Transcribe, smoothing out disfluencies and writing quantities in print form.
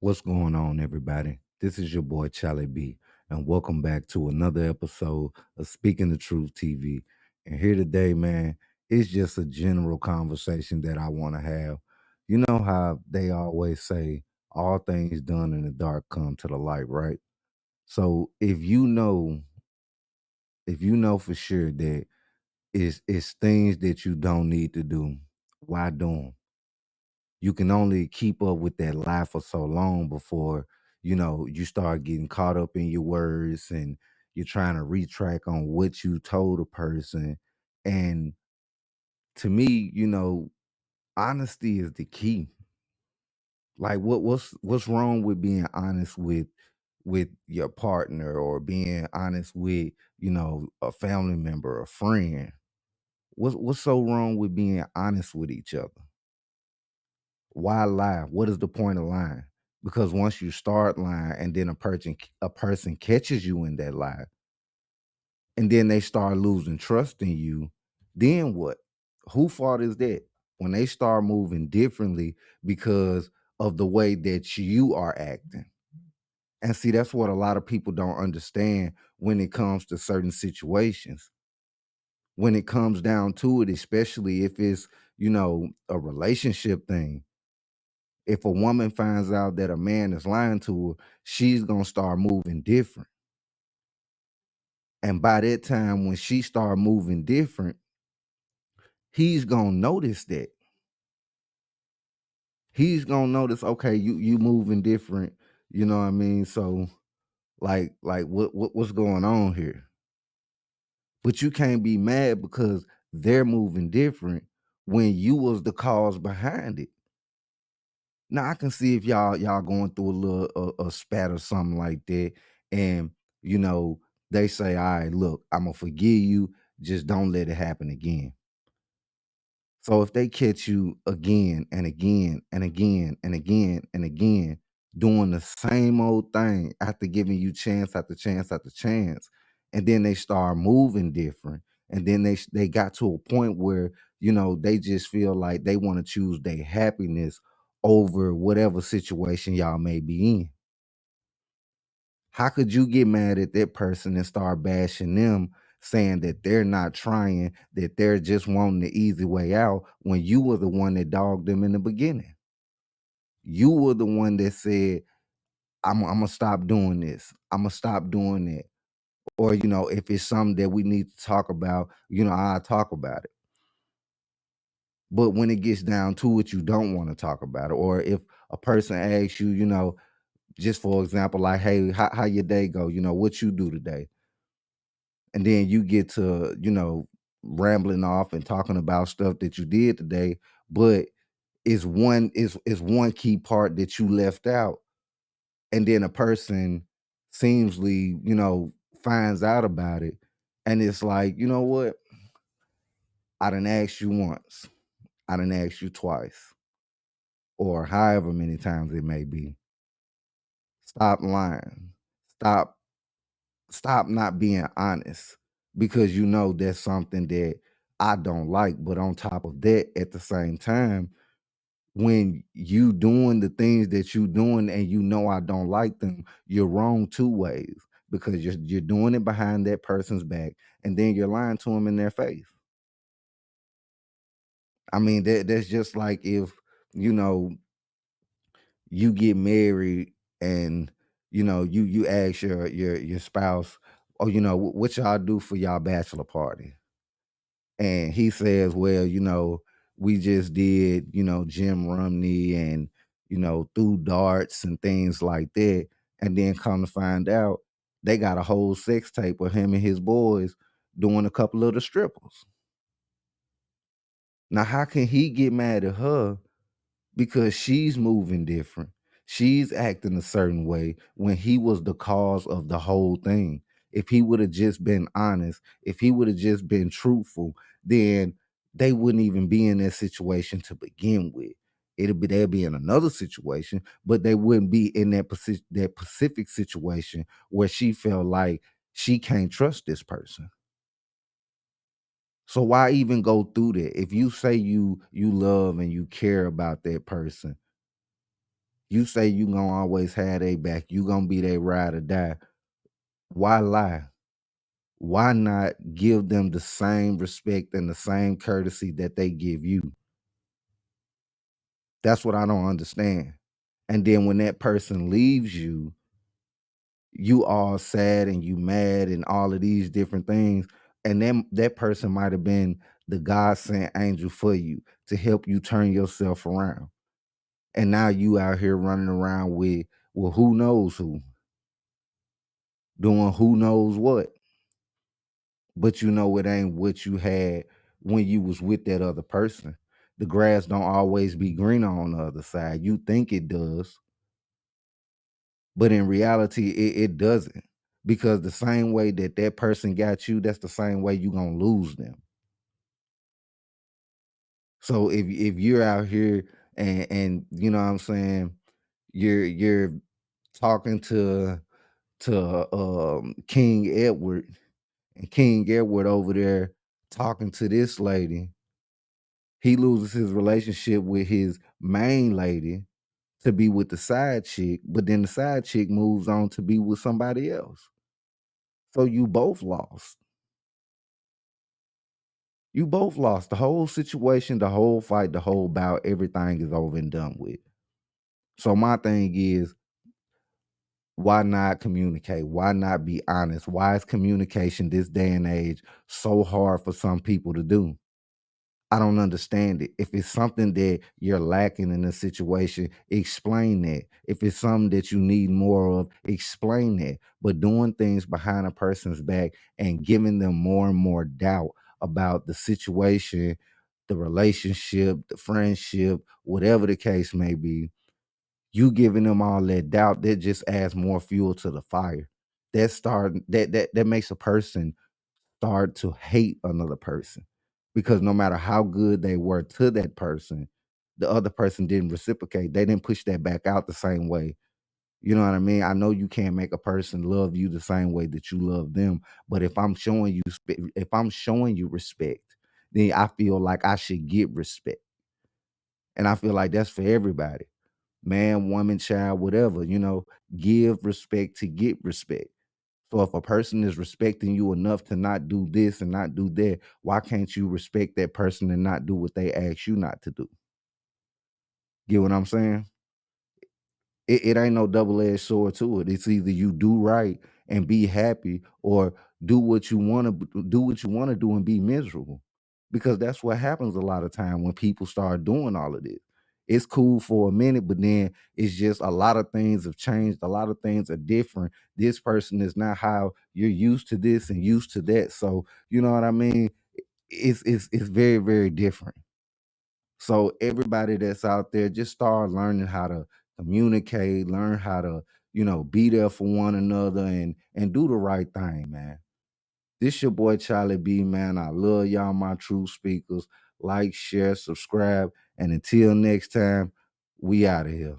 What's going on, everybody? This is your boy Charlie B, and welcome back to another episode of Speaking the Truth TV. And here today, man, it's just a general conversation that I want to have. You know how they always say, all things done in the dark come to the light, right? So if you know for sure that it's things that you don't need to do, why do them? You can only keep up with that lie for so long before you start getting caught up in your words, and you're trying to retract on what you told a person. And to me, honesty is the key. Like, what's wrong with being honest with your partner, or being honest with a family member, a friend? What's so wrong with being honest with each other? Why lie? What is the point of lying? Because once you start lying, and then a person catches you in that lie, and then they start losing trust in you, then what? Who fault is that? When they start moving differently because of the way that you are acting. And see, that's what a lot of people don't understand when it comes to certain situations. When it comes down to it, especially if it's, a relationship thing. If a woman finds out that a man is lying to her, she's gonna start moving different. And by that time, when she start moving different, he's gonna notice that. He's gonna notice, okay, you moving different. You know what I mean? So, like what's going on here? But you can't be mad because they're moving different when you was the cause behind it. Now I can see if y'all going through a little a spat or something like that, and you know they say, "All right, look, I'm gonna forgive you. Just don't let it happen again." So if they catch you again and again and again and again and again doing the same old thing after giving you chance after chance after chance, and then they start moving different, and then they got to a point where they just feel like they want to choose their happiness over whatever situation y'all may be in. How could you get mad at that person and start bashing them, saying that they're not trying, that they're just wanting the easy way out, when you were the one that dogged them in the beginning? You were the one that said, I'm gonna stop doing this. I'm gonna stop doing that. Or, if it's something that we need to talk about, I'll talk about it. But when it gets down to it, you don't want to talk about it. Or if a person asks you, just for example, like, hey, how your day go? What you do today? And then you get to rambling off and talking about stuff that you did today, but is one key part that you left out, and then a person seemsly finds out about it, and it's like, you know what, I didn't ask you once, I didn't ask you twice, or however many times it may be. Stop lying. Stop stop not being honest, because that's something that I don't like. But on top of that, at the same time, when you doing the things that you doing and I don't like them, you're wrong two ways, because you're doing it behind that person's back, and then you're lying to them in their face. I mean, that's just like if you know you get married, and you ask your spouse, oh, what y'all do for y'all bachelor party? And he says, well, we just did, Jim Rumney, and threw darts and things like that. And then come to find out, they got a whole sex tape of him and his boys doing a couple of the strippers. Now, how can he get mad at her because she's moving different? She's acting a certain way when he was the cause of the whole thing. If he would have just been honest, if he would have just been truthful, then they wouldn't even be in that situation to begin with. They'd be in another situation, but they wouldn't be in that specific situation where she felt like she can't trust this person. So why even go through that? If you say you love and you care about that person, You say you gonna always have their back, you gonna be their ride or die. Why lie? Why not give them the same respect and the same courtesy that they give you? That's what I don't understand. And then when that person leaves you, you all sad and you mad and all of these different things. And then that person might have been the God sent angel for you to help you turn yourself around. And now you out here running around with, well, who knows who, doing who knows what. But you know it ain't what you had when you was with that other person. The grass don't always be greener on the other side. You think it does, but in reality, it doesn't. Because the same way that that person got you, that's the same way you gonna lose them. So if you're out here and you know what I'm saying, you're talking to King Edward, and King Edward over there talking to this lady, he loses his relationship with his main lady to be with the side chick, but then the side chick moves on to be with somebody else. So you both lost. You both lost. The whole situation, the whole fight, the whole bout, everything is over and done with. So my thing is, why not communicate? Why not be honest? Why is communication this day and age so hard for some people to do? I don't understand it. If it's something that you're lacking in a situation, explain that. If it's something that you need more of, explain that. But doing things behind a person's back and giving them more and more doubt about the situation, the relationship, the friendship, whatever the case may be, you giving them all that doubt, that just adds more fuel to the fire. That makes a person start to hate another person, because no matter how good they were to that person, the other person didn't reciprocate. They didn't push that back out the same way. You know what I mean? I know you can't make a person love you the same way that you love them, but if I'm showing you respect, then I feel like I should get respect. And I feel like that's for everybody. Man, woman, child, whatever, give respect to get respect. So if a person is respecting you enough to not do this and not do that, why can't you respect that person and not do what they ask you not to do? Get what I'm saying? It ain't no double-edged sword to it. It's either you do right and be happy, or do what you want to do and be miserable. Because that's what happens a lot of time when people start doing all of this. It's cool for a minute, but then it's just a lot of things have changed. A lot of things are different. This person is not how you're used to this and used to that. So you know what I mean? It's very, very different. So everybody that's out there, just start learning how to communicate, learn how to, be there for one another and do the right thing, man. This your boy Charlie B, man. I love y'all, my true speakers. Like, share, subscribe, and until next time, we out of here.